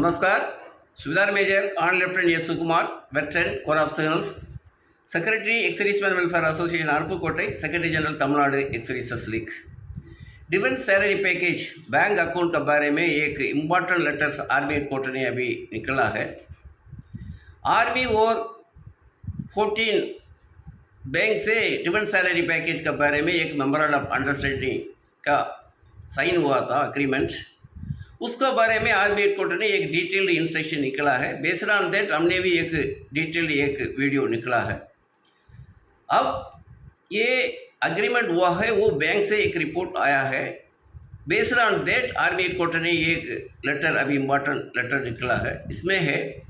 नमस्कार। सुविधार major and lieutenant S Sukumar, veteran corps of signals, secretary ex-serviceman welfare association Aruppukottai, secretary general Tamil Nadu ex-services league. Defence salary package bank account के बारे में एक important letters army headquarter ने अभी निकला है। आर्मी और 14 बैंक से डिफेंस सैलरी पैकेज के बारे में एक मेमोरेंडम ऑफ अंडरस्टैंडिंग का साइन हुआ था, अग्रीमेंट। उसके बारे में आर्मी हेडक्वार्टर ने एक डिटेल्ड इंस्ट्रक्शन निकला है। बेस्ड ऑन दैट हमने भी एक डिटेल्ड एक वीडियो निकला है। अब ये अग्रीमेंट हुआ है, वो बैंक से एक रिपोर्ट आया है। Based on that army headquarter ने एक लेटर, अभी इम्पॉर्टेंट लेटर निकला है। इसमें है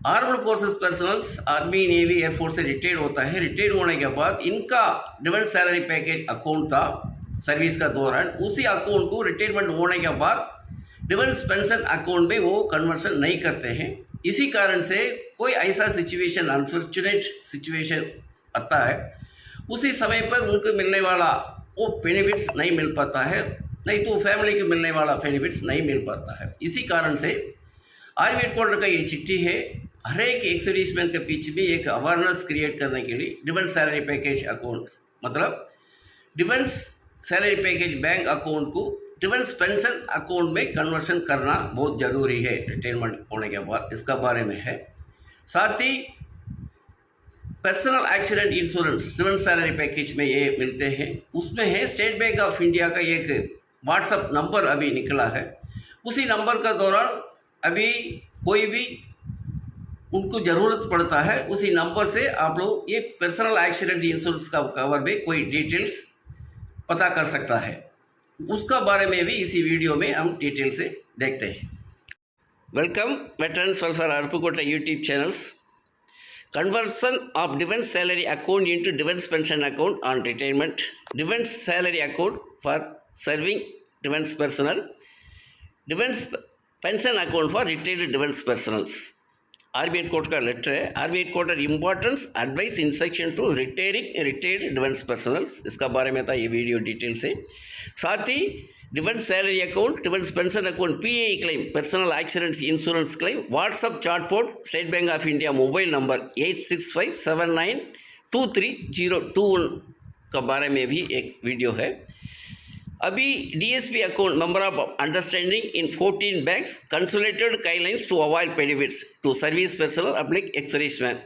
armed forces personnels, army navy air force से रिटायर्ड होता है। रिटायर्ड होने के बाद इनका डिफेंस सैलरी पैकेज अकाउंट था सर्विस का दौरान, उसी अकाउंट को रिटायरमेंट होने के बाद डिफेंस पेंशन अकाउंट में वो कन्वर्सन नहीं करते हैं। इसी कारण से कोई ऐसा सिचुएशन, अनफॉर्चुनेट सिचुएशन आता है, उसी समय पर उनको मिलने वाला वो बेनिफिट्स नहीं मिल पाता है, नहीं तो फैमिली को मिलने वाला बेनिफिट्स नहीं मिल पाता है। इसी कारण से आर्मी हेडक्वार्टर का ये चिट्ठी है, हर एक एक्स-सर्विसमैन के पीछे भी एक अवेयरनेस क्रिएट करने के लिए डिफेंस सैलरी पैकेज अकाउंट, मतलब defence salary package bank account को डिफेंस पेंशन अकाउंट में कन्वर्शन करना बहुत ज़रूरी है रिटायरमेंट होने के बाद, इसका बारे में है। साथ ही personal accident insurance defence salary package में ये मिलते हैं। उसमें है स्टेट बैंक ऑफ इंडिया का एक व्हाट्सअप नंबर अभी निकला है। उसी नंबर का दौरान अभी कोई भी उनको ज़रूरत पड़ता है, उसी नंबर से आप लोग ये पर्सनल एक्सीडेंट इंश्योरेंस का कवर में कोई डिटेल्स पता कर सकता है। उसका बारे में भी इसी वीडियो में हम डिटेल से देखते हैं। Welcome veterans welfare Aruppukottai YouTube channels. Conversion of defence salary account into defence pension account on retirement, defence salary account for serving defence personnel, defence pension account for retired defence personnels. Army headquarter का letter है। Army headquarter importance advice instruction to retired defence personnels, इसका बारे में था ये video detail से। साथ ही defence salary account, defence pension account, PA claim, personal accidents insurance claim, WhatsApp chat port, state bank of India mobile number 8657923021 का बारे में भी एक वीडियो है। अभी DSP account member of understanding in 14 banks, consolidated guidelines to avoid benefits to service personnel public ex-serviceman,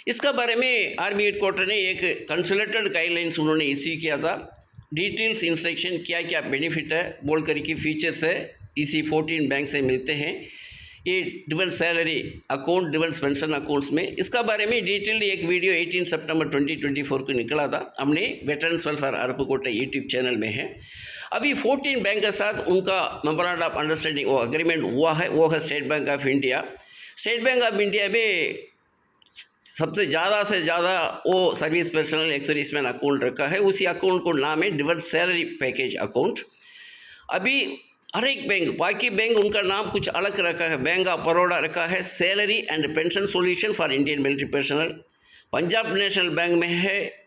इसका बारे में आर्मी हेडक्वार्टर ने एक कंसोलिडेटेड गाइडलाइंस उन्होंने इश्यू किया था। डिटेल्स इंस्ट्रक्शन क्या क्या बेनिफिट है बोल कर के फीचर्स है इसी 14 बैंक से मिलते हैं ये defence salary account, defence pension accounts में। इसका बारे में डिटेल्ड एक वीडियो 18 सितंबर 2024 को निकला था, हमने veterans welfare Aruppukottai YouTube channel में है। अभी 14 बैंक के साथ उनका मेमोरेंडम ऑफ अंडरस्टैंडिंग वो अग्रीमेंट हुआ है, वो है state bank of India. State bank of India में सबसे ज़्यादा से ज़्यादा वो सर्विस पर्सनल एक्स-सर्विसमैन अकाउंट रखा है, उसी अकाउंट को नाम है डिफेंस सैलरी पैकेज अकाउंट। अभी हर एक बैंक, बाकी बैंक उनका नाम कुछ अलग रखा है। बैंक ऑफ बड़ौदा रखा है salary and pension solution for Indian military personnel. Punjab national bank में है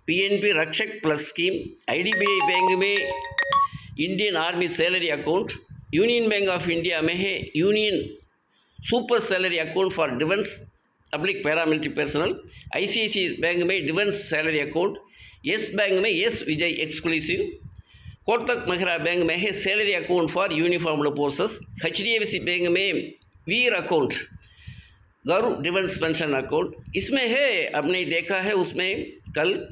PNB Rakshak plus scheme. IDBI bank में Indian army salary account. Union bank of India में है union super salary account for defence public paramilitary personnel. ICICI bank में defence salary account. Yes bank में yes Vijay exclusive. Kotak Mahindra bank में है salary account for uniformed forces. HDFC bank में Veer account, गौरव defence pension account. इसमें है, आपने देखा है उसमें कल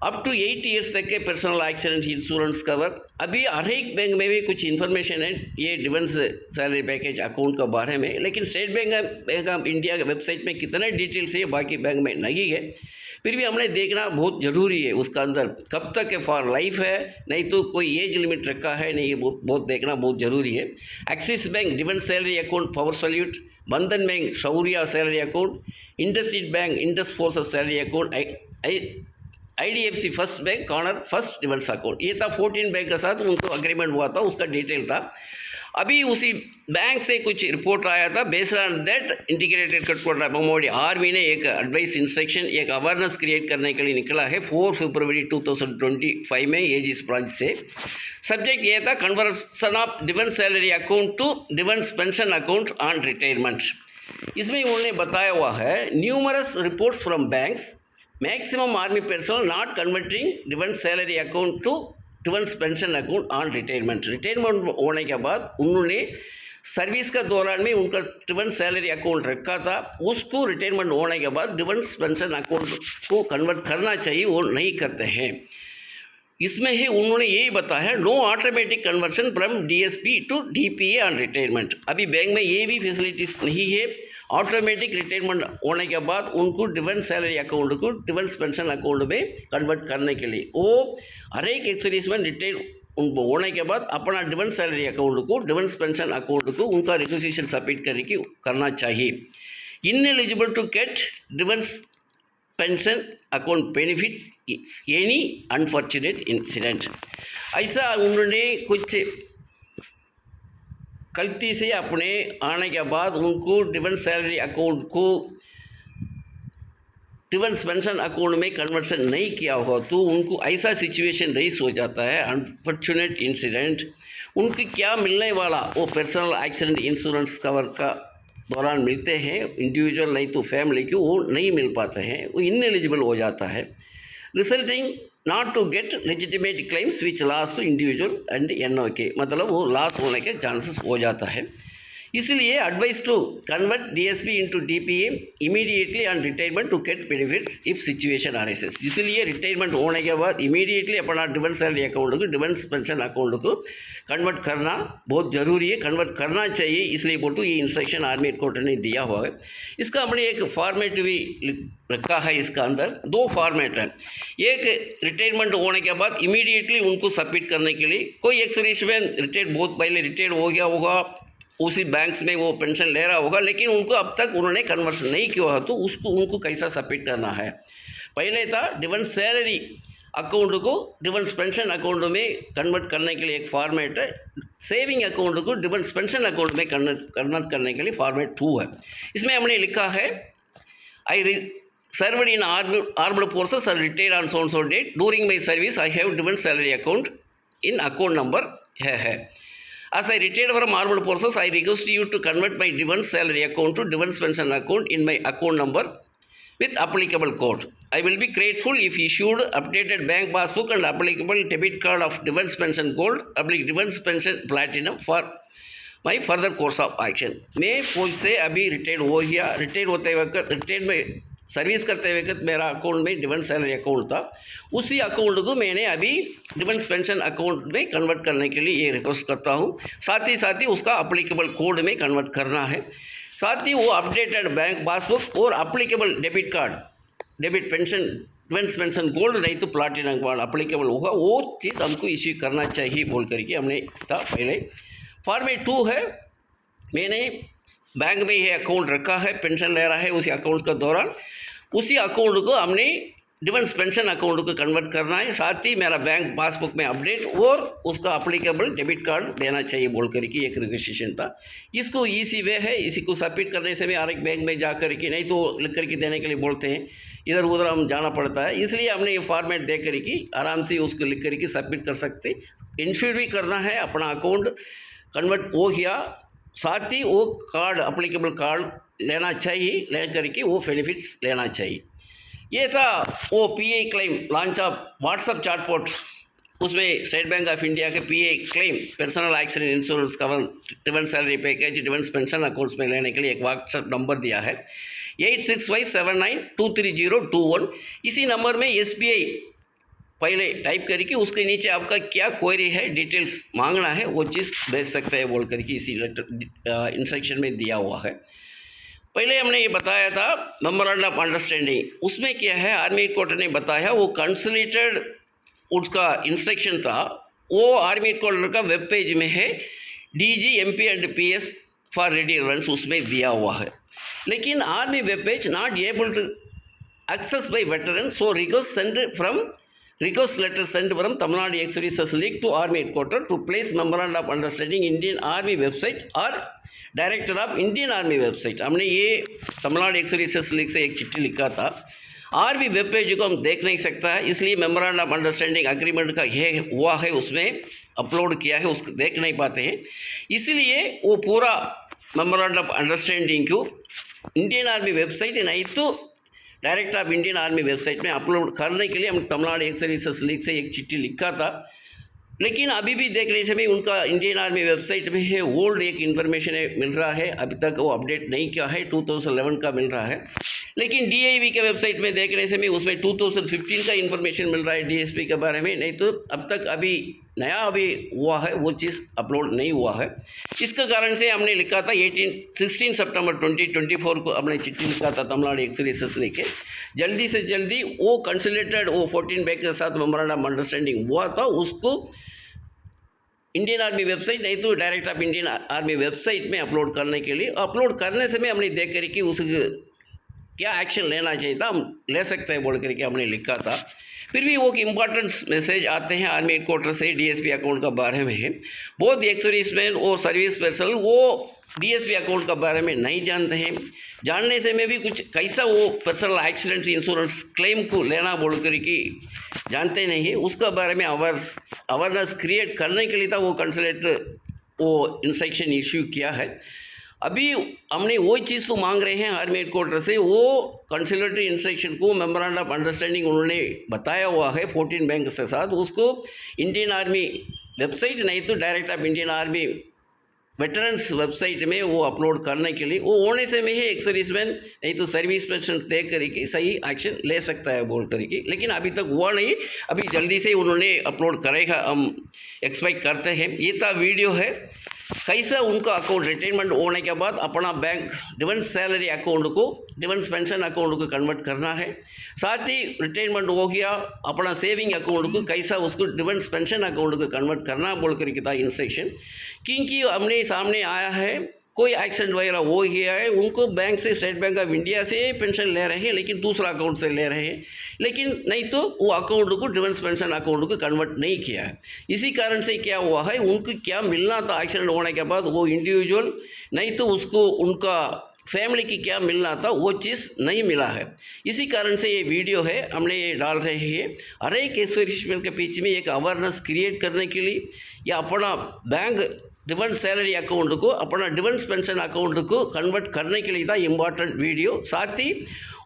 अप टू 8 ईयर्स तक के पर्सनल एक्सीडेंट इंश्योरेंस कवर। अभी हर एक बैंक में भी कुछ इन्फॉर्मेशन है ये डिफेंस सैलरी पैकेज अकाउंट के बारे में, लेकिन स्टेट बैंक ऑफ इंडिया के वेबसाइट में कितने डिटेल्स है बाकी बैंक में नहीं है। फिर भी हमने देखना बहुत ज़रूरी है, उसका अंदर कब तक है, फॉर लाइफ है, नहीं तो कोई एज लिमिट रखा है नहीं, बहुत देखना बहुत ज़रूरी है। Axis bank defence salary account power salute. Bandhan bank Shaurya salary account. IndusInd bank Indus forces salary account. IDFC first bank corner first defence account. ये था 14 बैंक के साथ उनको अग्रीमेंट हुआ था, उसका डिटेल था। अभी उसी बैंक से कुछ रिपोर्ट आया था, बेस्ड ऑन दैट इंटीग्रेटेड कटकोटा मोदी आर्मी ने एक एडवाइस इंस्ट्रक्शन, एक अवेयरनेस क्रिएट करने के लिए निकला है 4 फरवरी 2025 में एजिस ब्रांच से। सब्जेक्ट ये था conversion of defence salary account to defence pension account on retirement. इसमें उन्होंने बताया हुआ है numerous reports from banks maximum army personnel not converting defence salary account to defence pension account on retirement. Retirement होने के बाद उन्होंने सर्विस का दौरान में उनका डिफेंस सैलरी अकाउंट रखा था, उसको रिटायरमेंट होने के बाद डिफेंस पेंशन अकाउंट को कन्वर्ट करना चाहिए, वो नहीं करते हैं। इसमें ही उन्होंने यही बताया no automatic conversion from DSP to DPA on retirement. अभी बैंक में ये भी फैसिलिटीज़ नहीं है। ऑटोमेटिक रिटायरमेंट होने के बाद उनको डिफेंस सैलरी अकाउंट को डिफेंस पेंशन अकाउंट में कन्वर्ट करने के लिए वो हर एक सर्विसमैन रिटायर उनको होने के बाद अपना डिफेंस सैलरी अकाउंट को डिफेंस पेंशन अकाउंट को उनका रिक्वेजिशन सबमिट करके करना चाहिए। Ineligible to get defence pension account benefits any unfortunate incident. ऐसा उन्होंने कुछ गलती से अपने आने के बाद उनको डिफेंस सैलरी अकाउंट को डिफेंस पेंशन अकाउंट में कन्वर्सन नहीं किया होगा तो उनको ऐसा सिचुएशन रेस हो जाता है अनफॉर्चुनेट इंसिडेंट। उनकी क्या मिलने वाला वो पर्सनल एक्सीडेंट इंश्योरेंस कवर का दौरान मिलते हैं, इंडिविजुअल नहीं तो फैमिली को वो नहीं मिल पाते हैं, वो इनएलिजिबल हो जाता है, resulting not to get legitimate claims which loss to individual and NOK, मतलब वो लॉस होने के चांसेस हो जाता है। इसलिए advice to convert DSP into DPA immediately on retirement to get benefits if situation arises. इसलिए रिटायरमेंट होने के बाद इमीडिएटली अपना डिफेंस सैलरी अकाउंट को डिफेंस पेंशन अकाउंट को कन्वर्ट करना बहुत ज़रूरी है, कन्वर्ट करना चाहिए। इसलिए बोलते ये इंस्ट्रक्शन आर्मी हेडक्वार्टर ने दिया हुआ है। इसका हमने एक फॉर्मेट भी रखा है, इसका अंदर 2 फॉर्मेट है। एक रिटायरमेंट होने के बाद इमीडिएटली उनको सबमिट करने के लिए, कोई एक सर्विसमैन रिटायर्ड बहुत पहले रिटायर्ड हो गया होगा, उसी बैंक्स में वो पेंशन ले रहा होगा, लेकिन उनको अब तक उन्होंने कन्वर्सन नहीं किया है तो उसको उनको कैसा सबमिट करना है। पहले था डिफेंस सैलरी अकाउंट को डिफेंस पेंशन अकाउंट में कन्वर्ट करने के लिए एक फॉर्मेट है, सेविंग अकाउंट को डिफेंस पेंशन अकाउंट में कन्वर्ट करने के लिए फॉर्मेट 2 है। इसमें हमने लिखा है I served in armed forces और retired on so and so date during my service I have defence salary account in account number है। As I retired from armed forces, I request you to convert my defense salary account to defense pension account in my account number with applicable code. I will be grateful if issued updated bank passbook and applicable debit card of defense pension gold, defense pension platinum for my further course of action. मैं फौज से अभी retired हो गया, retired होते वक्त retired में service करते वक्त मेरा अकाउंट में डिफेंस सैलरी अकाउंट था, उसी अकाउंट को मैंने अभी डिफेंस पेंशन अकाउंट में कन्वर्ट करने के लिए ये रिक्वेस्ट करता हूँ। साथ ही उसका अप्लीकेबल कोड में कन्वर्ट करना है। साथ ही वो अपडेटेड बैंक पासबुक और applicable debit card, debit pension defence pension gold नहीं तो प्लाटिनम कार्ड अप्लीकेबल होगा, वो चीज़ हमको इश्यू करना चाहिए बोल करके हमने था। पहले फॉर्मेट 2 है, मैंने बैंक में ये अकाउंट रखा है, पेंशन ले रहा है, उसी अकाउंट के दौरान उसी अकाउंट को हमने डिफेंस पेंशन अकाउंट को कन्वर्ट करना है। साथ ही मेरा बैंक पासबुक में अपडेट और उसका अप्लीकेबल डेबिट कार्ड देना चाहिए बोल करके एक रिक्वेस्ट था। इसको ईजी वे है, इसी को सबमिट करने से भी हर एक बैंक में जा करके नहीं तो लिख करके देने के लिए बोलते हैं, इधर उधर हम जाना पड़ता है। इसलिए हमने ये फॉर्मेट दे करके आराम से उसको लिख करके सबमिट कर सकते। इंश्योर भी करना है, अपना अकाउंट कन्वर्ट हो गया, साथ ही वो कार्ड अप्लीकेबल कार्ड लेना चाहिए, ले करके वो बेनिफिट्स लेना चाहिए। ये था वो PA claim launch of WhatsApp chatbot, उसमें स्टेट बैंक ऑफ इंडिया के PA claim personal accident insurance cover defence salary package defence pension accounts में लेने के लिए एक व्हाट्सएप नंबर दिया है 8657923021। इसी नंबर में SBI पहले टाइप करके उसके नीचे आपका क्या क्वेरी है डिटेल्स मांगना है वो चीज़ भेज सकते हैं बोल करके इसी लेटर इंस्ट्रक्शन में दिया हुआ है। पहले हमने ये बताया था मेमोरेंडम ऑफ अंडरस्टैंडिंग, उसमें क्या है आर्मी हेडक्वार्टर ने बताया वो कंसोलिडेटेड उसका इंस्ट्रक्शन था, वो आर्मी हेडक्वार्टर का वेब पेज में है, DG MP and PS for ready runs उसमें दिया हुआ है। लेकिन army web page not able to access by veteran, so request send from request letter sent from Tamil Nadu Ex-Services League to Army Headquarters to place Memorandum of Understanding Indian Army website or Director of Indian Army website। हमने ये Tamil Nadu ex-services league से एक चिट्ठी लिखा था। Army web page को हम देख नहीं सकता है, इसलिए मेमोरेंडम ऑफ अंडरस्टैंडिंग एग्रीमेंट का ये हुआ है उसमें अपलोड किया है, उसको देख नहीं पाते हैं। इसलिए वो पूरा मेमोरेंडम ऑफ अंडरस्टैंडिंग को इंडियन आर्मी वेबसाइट नहीं तो director of Indian army website में अपलोड करने के लिए हम तमिलनाडु एक्स-सर्विसेज लीग से एक चिट्ठी लिखा था। लेकिन अभी भी देखने से भी उनका इंडियन आर्मी वेबसाइट में है ओल्ड एक इन्फॉर्मेशन मिल रहा है, अभी तक वो अपडेट नहीं किया है, 2011 का मिल रहा है। लेकिन डीआईवी के वेबसाइट में देखने से भी उसमें 2015 का इन्फॉर्मेशन मिल रहा है डीएसपी के बारे में, नहीं तो अब तक अभी नया अभी हुआ है वो चीज़ अपलोड नहीं हुआ है। इसका कारण से हमने लिखा था 16 सितंबर 2024 को हमने चिट्ठी लिखा था तमिलनाडु एक्स-सर्विसेज लेके, जल्दी से जल्दी वो कंसोलिडेटेड वो 14 बैंक के साथ मेमोरेंडम ऑफ अंडरस्टैंडिंग हुआ था उसको इंडियन आर्मी वेबसाइट नहीं तो direct of Indian army website में अपलोड करने के लिए, अपलोड करने से में हमने देख कर कि उस क्या एक्शन लेना चाहिए था, हम ले सकते हैं बोल करके हमने लिखा था। फिर भी वो इम्पॉर्टेंट मैसेज आते हैं आर्मी हेडक्वार्टर से डीएसपी अकाउंट का बारे में है। बहुत एक्स-सर्विसमैन और सर्विस पर्सनल वो डीएसपी अकाउंट का बारे में नहीं जानते हैं, जानने से में भी कुछ कैसा वो पर्सनल एक्सीडेंट इंश्योरेंस क्लेम को लेना बोल कर कि जानते नहीं है, उसका बारे में अवेयरनेस क्रिएट करने के लिए था वो कंसल्टेंट वो इंस्ट्रक्शन इश्यू किया है। अभी हमने वो चीज़ तो मांग रहे हैं आर्मी हेडक्वार्टर से, वो कंसल्टेंट इंस्ट्रक्शन को मेमोरेंडम ऑफ अंडरस्टैंडिंग उन्होंने बताया हुआ है 14 बैंक के साथ, उसको इंडियन आर्मी वेबसाइट नहीं तो direct of Indian army veterans website में वो अपलोड करने के लिए वो होने से में ही एक सर्विसमैन नहीं तो सर्विस पर्सन तय करके सही एक्शन ले सकता है बोल करके, लेकिन अभी तक हुआ नहीं, अभी जल्दी से उन्होंने अपलोड करेगा हम एक्सपेक्ट करते हैं। ये था वीडियो है कैसा उनका अकाउंट रिटायरमेंट होने के बाद अपना बैंक डिफेंस सैलरी अकाउंट को डिफेंस पेंशन अकाउंट को कन्वर्ट करना है, साथ ही रिटायरमेंट हो गया अपना सेविंग अकाउंट को कैसा उसको डिफेंस पेंशन अकाउंट को कन्वर्ट करना बोल करके था इंस्ट्रक्शन। क्योंकि हमने सामने आया है कोई एक्सीडेंट वगैरह हो गया है, उनको बैंक से स्टेट बैंक ऑफ इंडिया से पेंशन ले रहे हैं लेकिन दूसरा अकाउंट से ले रहे हैं, लेकिन नहीं तो वो अकाउंट को डिफेंस पेंशन अकाउंट को कन्वर्ट नहीं किया है। इसी कारण से क्या हुआ है उनको क्या मिलना था एक्सीडेंट होने के बाद वो इंडिविजुअल नहीं तो उसको उनका फैमिली की क्या मिलना था वो चीज़ नहीं मिला है। इसी कारण से ये वीडियो है हमने ये डाल रहे हैं हर एक एक्स-सर्विसमैन के बीच में एक अवेयरनेस क्रिएट करने के लिए या अपना बैंक डिफेंस सैलरी अकाउंट को अपना डिफेंस पेंशन अकाउंट को कन्वर्ट करने के लिए था इम्पॉर्टेंट वीडियो। साथ ही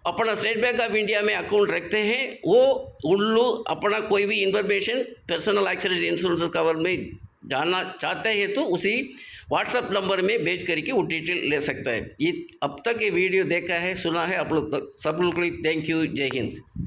अपना स्टेट बैंक ऑफ इंडिया में अकाउंट रखते हैं वो उन लोग अपना कोई भी information personal accident insurance cover में जानना चाहते हैं तो उसी व्हाट्सअप नंबर में भेज करके वो डिटेल ले सकता है। ये अब तक ये वीडियो देखा है सुना है आप लोग सब लोग को थैंक यू, जय हिंद।